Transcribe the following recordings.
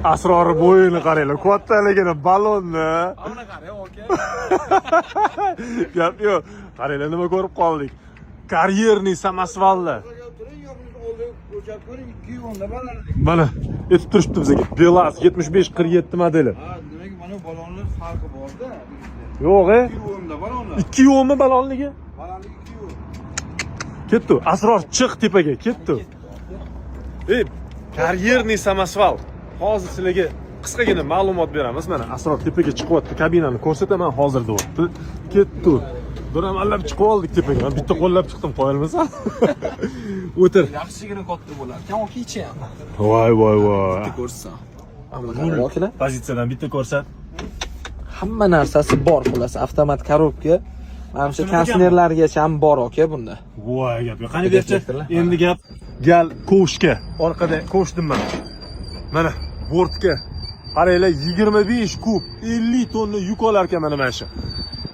asrori bo'yini qaranglar, kattaligini, ballonni. Ana qara, oka. Gap yo'q. Qaranglar, nima ko'rib qoldik. Karyerniy samasvallar. Mana etib turibdi bizga. Belaz 75-47 modeli. Ha, demak mana balonlar farqi bor-da. Yo'q, 2 o'mda balonlar. 2 yo'mi balonligi? Balandligi 2 o'm. Ketdi. Asror chiq tepaga, ketdi. Karyerniy samasval. Hozir sizlarga qisqagina ma'lumot beramiz. Mana Asror tepaga chiqyapti, kabinani ko'rsataman hozir deyapti. Ketdi. Bir amallab chiqib oldik tepaga. Men bitta qo'llab chiqdim, qo'yilmasa. O'tir. Yaxshigina katta bo'lar. Kan okichi ham. Voy. Bitta ko'rsa. Pozitsiyadan bitta ko'rsat. Hamma narsasi bor, xullas, avtomat korobka. Mana shu konsnerlargacha ham bor aka bunda. Voy gap yo'q. Qani berchi? Endi gap gal ko'shga. Orqada ko'shdim men. Mana bortga. Qaranglar, 25 kub, 50 tonna yuk olar ekan mana shu.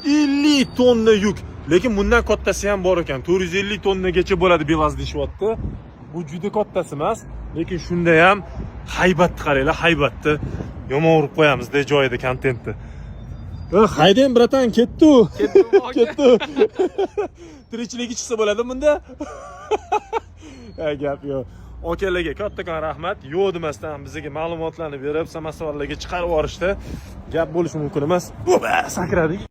50 tonna yuk. Lekin bundan kattasi ham bor ekan. 450 tonnagacha bo'ladi Belaz deyapti. Bu juda kattasi emas, lekin shunda ham haybatni qaranglar, haybatni. Yomon urib qo'yamiz-da joyida kontentni. Haydang bratan, ketdi. Ketdi. Tirikchiligi chiqsa bo'ladi bunda. Gap yo'q. Okalarga kattakon rahmat. Yo'q demasdan bizga ma'lumotlarni berib, samasvallarga chiqarib yuborishdi. Gap bo'lishi mumkin emas. Sakradik.